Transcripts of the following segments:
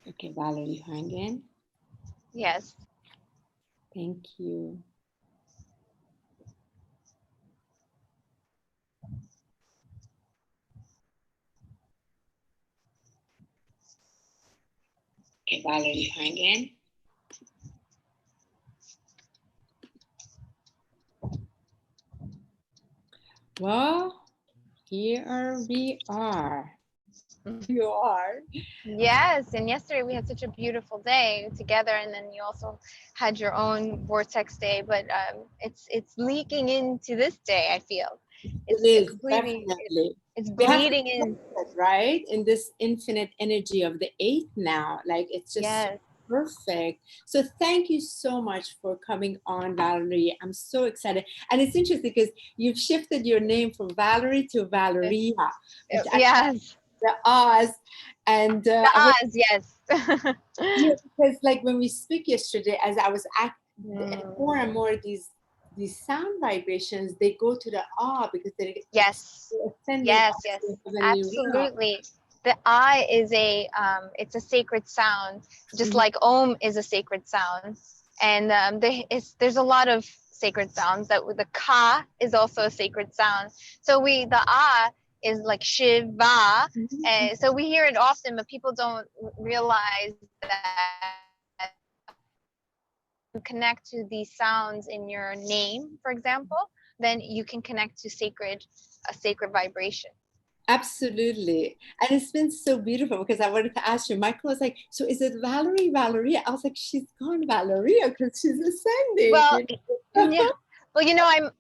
Okay, Valerie, hang in. Yes. Thank you. Okay, Valerie, hang in. Well, here we are. You are. Yes, and yesterday we had such a beautiful day together, and then you also had your own vortex day. But it's leaking into this day. I feel It it's is, completely definitely. it's We have to bleeding in. trust it, right? In this infinite energy of the eighth now. Like, it's just Yes. perfect. So thank you so much for coming on, Valerie. I'm so excited. And it's interesting because you've shifted your name from Valerie to Valeria, which I Yes. the Oz. And The I was, Oz. Yes. yeah, because like when we speak yesterday, as I was Mm. more and more these sound vibrations, they go to the awe because they're Yes. ascending Yes. up Yes. to the heavenly realm. Absolutely. The I is it's a sacred sound, just Mhm. like Om is a sacred sound, and there's a lot of sacred sounds. That the Ka is also a sacred sound. So the Ah is like Shiva, and so we hear it often, but people don't realize that you connect to these sounds in your name, for example, then you can connect to a sacred vibration. Absolutely. And it's been so beautiful because I wanted to ask you, Michael was like, so is it Valerie, Valeria? I was like, she's gone Valeria because she's ascending. Well, You know? yeah. Well,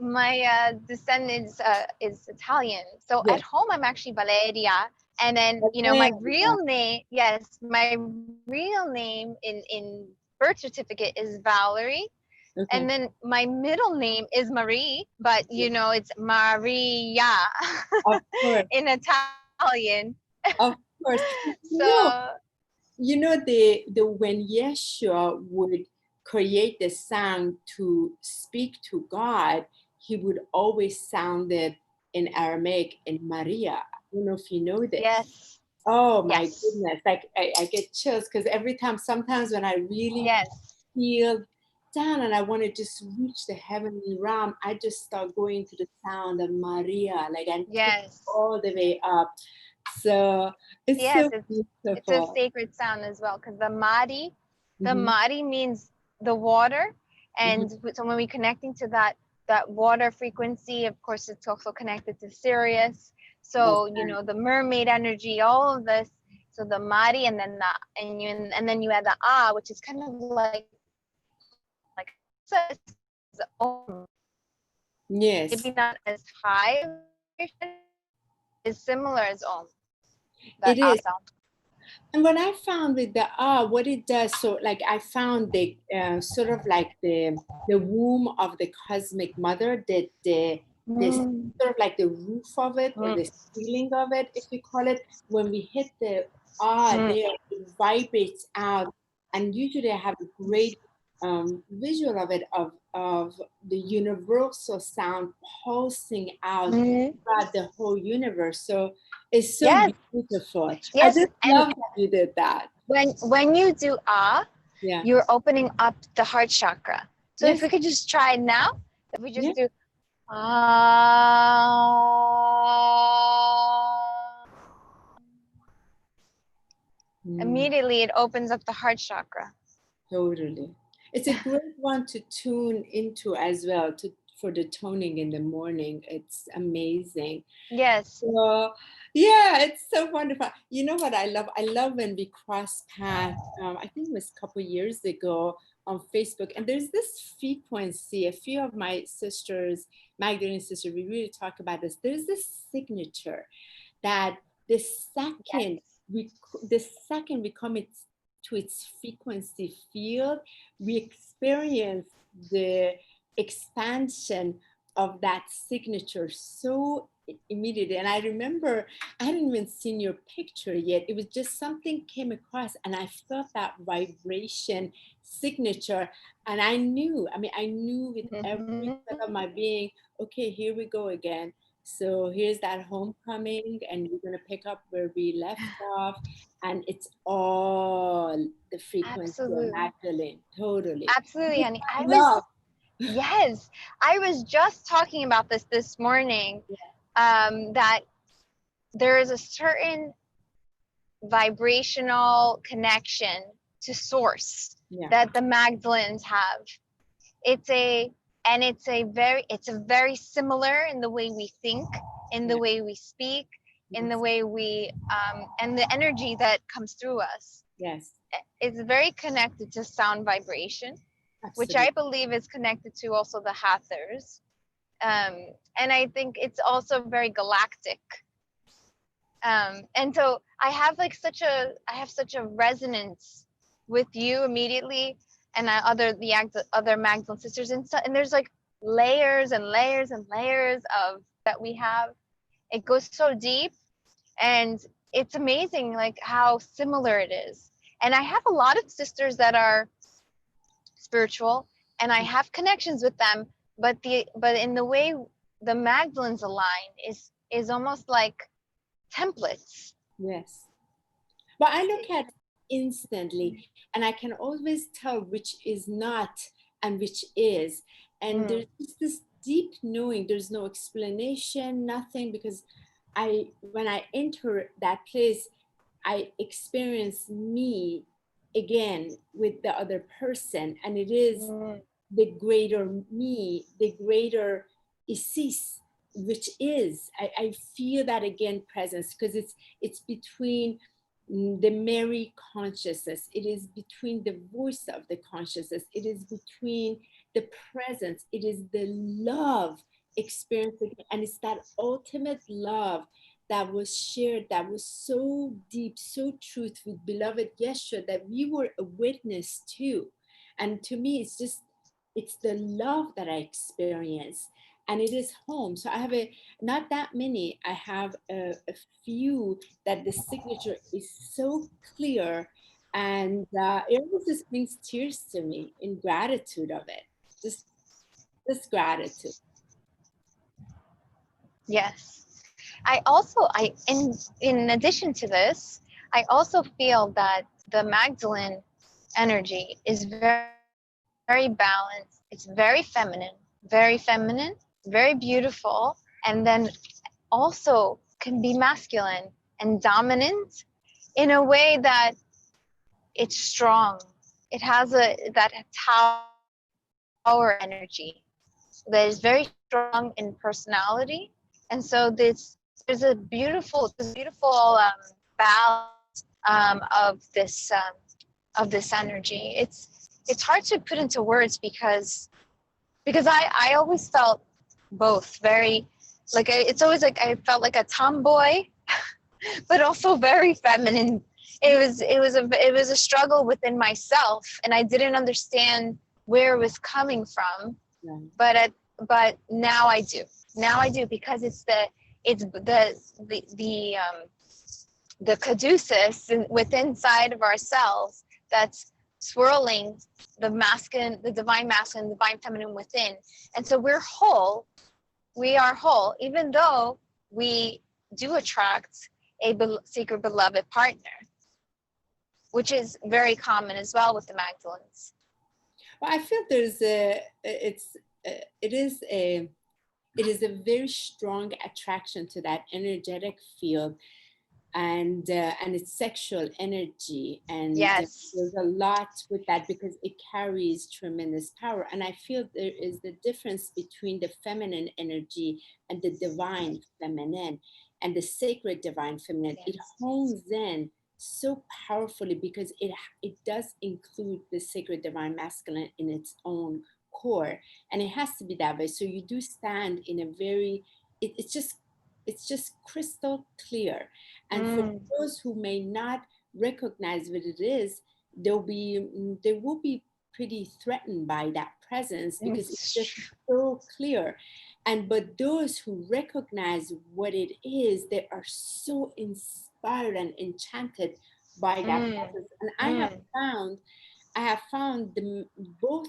my descendants is Italian. So Yes. at home, I'm actually Valeria, and then my Valeria. real name. Yes, my real name in birth certificate is Valerie, Okay. and then my middle name is Marie, but it's Maria Of course. in Italian. Of course. So The when Yeshua would create the sound to speak to God, he would always sound it in Aramaic in Maria. I don't know if you know this. yes, Oh my yes, goodness. Like I get chills because every time, sometimes when I really yes, feel down and I want to just reach the heavenly realm, I just start going to the sound of Maria, like, and take it yes. all the way up. So it's Yes, so it's a beautiful. sacred sound as well, because the Hmm. Mari means the water, Hmm. and so when we connecting to that water frequency, of course, it's also connected to Sirius. That's So the mermaid energy, all of this. So the Mari, and then then you add the Ah, which is kind of like is Om. yes, Maybe not as high vibration, is similar as Om. The it Ah is. sound. And what I found with the what it does, so like I found the sort of like the womb of the cosmic mother, that the Mm. sort of like the roof of it or Mm. the ceiling of it, if you call it, when we hit the Mm. there, it vibrates out, and usually I have a great visual of it of the universal sound pulsing out Mhm. throughout the whole universe. So it's so Yes, beautiful. I yes, just and love that you did that. when you do ah, Yeah. you're opening up the heart chakra. So if Yes. we could just try it now, if we Yeah. just do ah, Mm, immediately it opens up the heart chakra. totally. It's a great one to tune into as well for the toning in the morning. It's amazing. Yes. So, yeah, it's so wonderful. You know what I love? I love when we cross paths. I think it was a couple years ago on Facebook, and there's this frequency. A few of my sisters, Magdalene Sisters, we really talk about this. There's this signature that the second Yes. we come to its frequency field, we experience the expansion of that signature so immediately. And I remember I hadn't even seen your picture yet. It was just something came across and I felt that vibration signature. And I knew with every Mhm. cell of my being, okay, here we go again. So here's that homecoming, and we're going to pick up where we left off. And it's all the frequency of Absolutely. Magdalene. Totally. Absolutely, honey. Love. Yes, I was just talking about this morning, that there is a certain vibrational connection to source that the Magdalenes have. It's very similar in the way we think, in the way we speak, in the way we and the energy that comes through us. Yes. It's very connected to sound vibration. Absolutely. Which I believe is connected to also the Hathors. And I think it's also very galactic. And so I have such a resonance with you immediately, and the other Magdalene sisters, and there's like layers and layers and layers of that we have. It goes so deep, and it's amazing like how similar it is. And I have a lot of sisters that are spiritual, and I have connections with them, but in the way the Magdalenes align is almost like templates. Yes. But I look at instantly, and I can always tell which is not and which is. And there's just this deep knowing. There's no explanation, nothing, because when I enter that place, I experience me again with the other person, and it is the greater me, the greater Isis, which is I feel that again presence, because it's between the Mary consciousness, it is between the voice of the consciousness, it is between the presence, it is the love experience, and it's that ultimate love that was shared, that was so deep, so truth with beloved Yeshua, that we were a witness to. And to me, it's the love that I experience, and it is home. So I have not that many, I have a few that the signature is so clear, and it always just brings tears to me in gratitude of it. Just gratitude. Yes. In addition to this, I also feel that the Magdalene energy is very, very balanced. It's very feminine, very beautiful, and then also can be masculine and dominant in a way that it's strong. It has that tower energy that is very strong in personality. And so there's a beautiful balance of this energy. It's hard to put into words because I always felt both very like it's always like I felt like a tomboy, but also very feminine. It was a struggle within myself, and I didn't understand where it was coming from. Right. But now I do. Now I do, because it's the caduceus within inside of ourselves that's swirling the masculine, the divine masculine, divine feminine within. And so we're whole. We are whole, even though we do attract a secret beloved partner, which is very common as well with the Magdalenes. Well, I feel it is a very strong attraction to that energetic field, and it's sexual energy, and yes, there's a lot with that because it carries tremendous power. And I feel there is the difference between the feminine energy and the divine feminine and the sacred divine feminine. Yes. It hones in so powerfully because it does include the sacred divine masculine in its own core, and it has to be that way. So you do stand in a very it's just crystal clear. And for those who may not recognize what it is, they will be pretty threatened by that presence because it's just so clear. But those who recognize what it is, they are so inspired and enchanted by that presence. And I have found both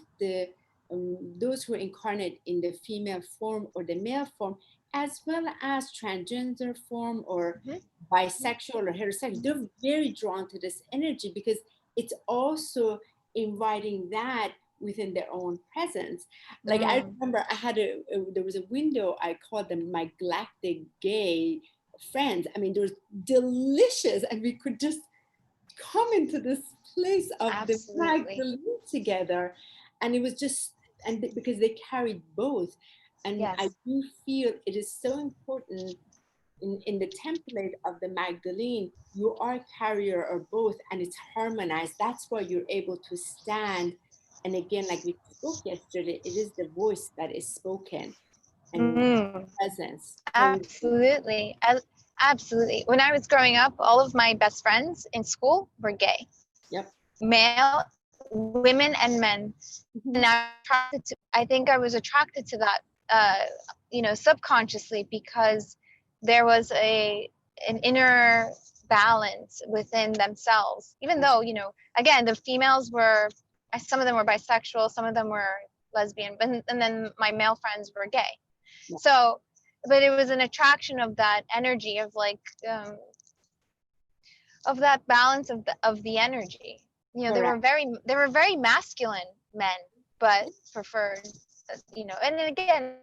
those who incarnate in the female form or the male form as well as transgender form or Mhm. bisexual or heterosexual, they're very drawn to this energy because it's also inviting that within their own presence. Like I Mm. remember I had there was a window, I called them my galactic gay friends. I mean, they were delicious, and we could just come into this place of the Absolutely. Magdalene together. And it was just, and because they carried both. And I Yes. do feel it is so important in the template of the Magdalene, you are carrier or both, and it's harmonized. That's why you're able to stand. And again, like we spoke yesterday, it is the voice that is spoken and Mm. presence. So Absolutely. Absolutely. When I was growing up, all of my best friends in school were gay, yep. male, women, and men. And I think I was attracted to that, subconsciously, because there was an inner balance within themselves. Even though, again, the females were, some of them were bisexual, some of them were lesbian, and then my male friends were gay. Yeah. So, but it was an attraction of that energy of of that balance of the energy. They Correct. were very masculine men, but preferred, and then again,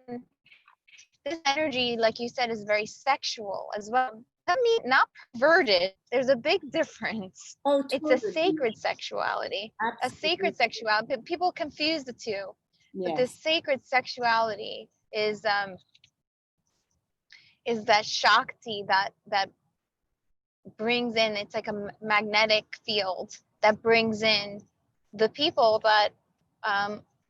this energy, like you said, is very sexual as well. That means not perverted. There's a big difference. Oh, It's a totally. sacred sexuality. A Absolutely. sacred sexuality. People confuse the two, but this Yes. sacred sexuality is that Shakti that brings in, it's like a magnetic field that brings in the people that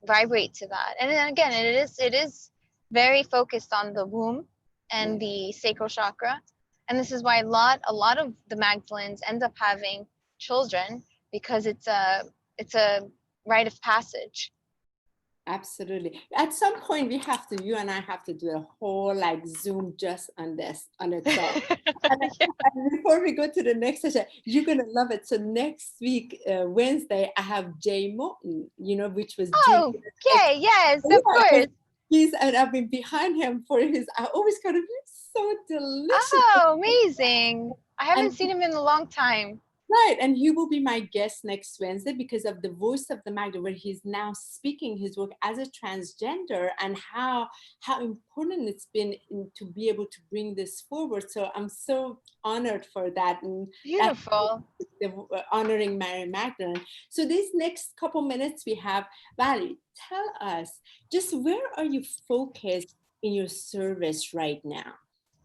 vibrate to that. And then again, it is very focused on the womb and the sacral chakra. And this is why a lot of the Magdalenes end up having children, because it's a rite of passage. Absolutely. At some point, you and I have to do a whole like Zoom just on this, on itself. And, Yeah. and before we go to the next session, you're going to love it. So next week, Wednesday, I have Jay Morton, which was Oh, okay, yes, of course. and I've been behind him for I always kind of, he's so delicious. Oh, amazing. I haven't And seen him in a long time. right, and he will be my guest next Wednesday because of the Voice of the Magda, where he's now speaking his work as a transgender and how important it's been to be able to bring this forward. So I'm so honored for that, and that's Beautiful. honoring Mary Magdalene. So these next couple minutes we have, Valerie, tell us just where are you focused in your service right now?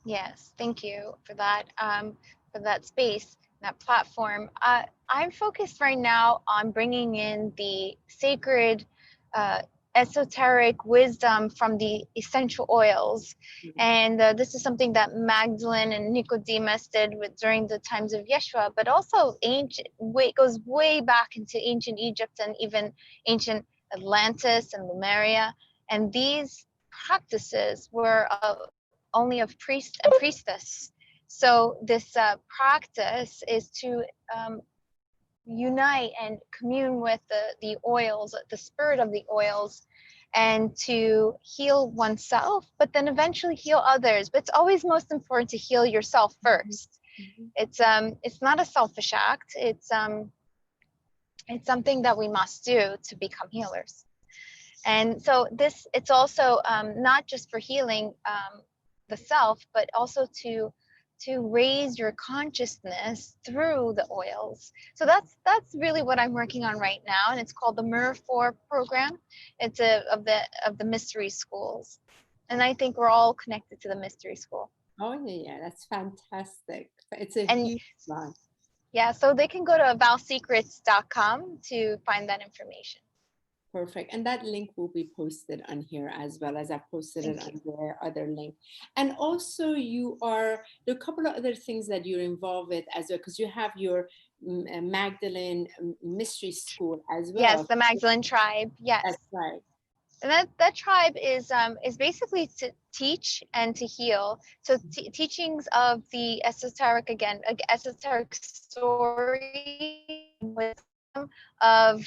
Yes, thank you for that space, that platform. I'm focused right now on bringing in the sacred, uh, esoteric wisdom from the essential oils, and this is something that Magdalene and Nicodemus did during the times of Yeshua, but also goes way back into ancient Egypt and even ancient Atlantis and Lemuria, and these practices were only of priest and priestess. So this practice is to unite and commune with the oils, the spirit of the oils, and to heal oneself, but then eventually heal others. But it's always most important to heal yourself first. It's not a selfish act. It's something that we must do to become healers. And so it's also not just for healing the self, but also to raise your consciousness through the oils. So that's really what I'm working on right now, and it's called the Myrrh 4 program. It's of the mystery schools, and I think we're all connected to the mystery school. Oh yeah, that's fantastic. It's a And huge one. yeah, so they can go to valsecrets.com to find that information. Perfect. And that link will be posted on here as well as I've posted it on the other link. And also there are a couple of other things that you're involved with as well, because you have your Magdalene Mystery School as well. Yes, the Magdalene tribe. Yes. That's right. And that tribe is basically to teach and to heal. So teachings of the esoteric, esoteric story, wisdom of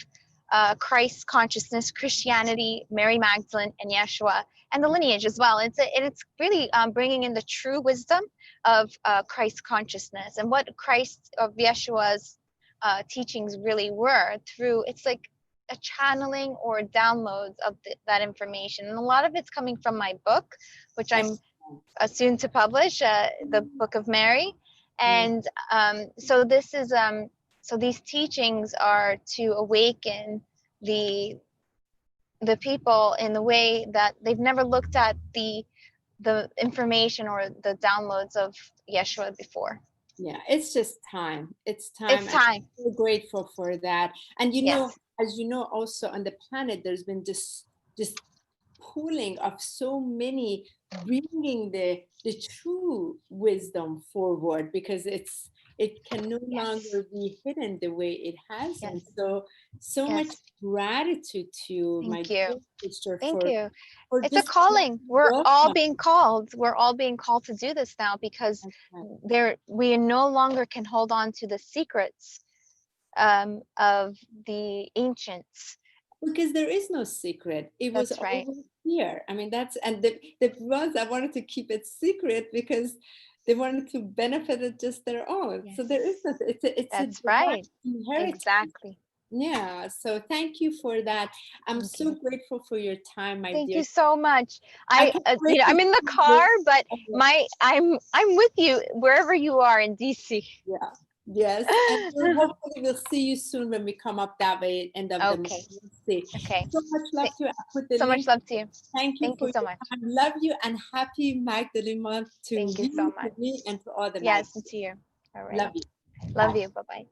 Christ consciousness, Christianity, Mary Magdalene, and Yeshua, and the lineage as well. It's really bringing in the true wisdom of Christ consciousness and what Christ of Yeshua's teachings really were through. It's like a channeling or downloads of that information, and a lot of it's coming from my book, which I'm soon to publish, the Book of Mary. And so this is so these teachings are to awaken the people in the way that they've never looked at the information or the downloads of Yeshua before. Yeah, it's just time. It's time. It's time. I'm so grateful for that. And you Yes. know, as you know, also on the planet, there's been this pooling of so many, bringing the true wisdom forward, because it can no longer be hidden the way it has. And so much gratitude to my dear sister. Thank you. For It's a calling. We're all being called. We're all being called to do this now, because we no longer can hold on to the secrets of the ancients. Because there is no secret. It was always here. I mean, and the ones I wanted to keep it secret because they wanted to benefit it just their own. Yes. So there is no, That's right. Inheritance. Exactly. Yeah. So thank you for that. I'm so grateful for your time, my dear. Thank you so much. I'm in the car, but I'm with you wherever you are in DC. Yeah. Yes, and hopefully we'll see you soon when we come up that way. End of the month. We'll see. Okay. So much love to you. I put the so link. much love to you. Thank you so much. I love you, and happy Magdalene month to you so much. To me and to all the Yes, and to you. All right. Love you. Love you. Bye bye.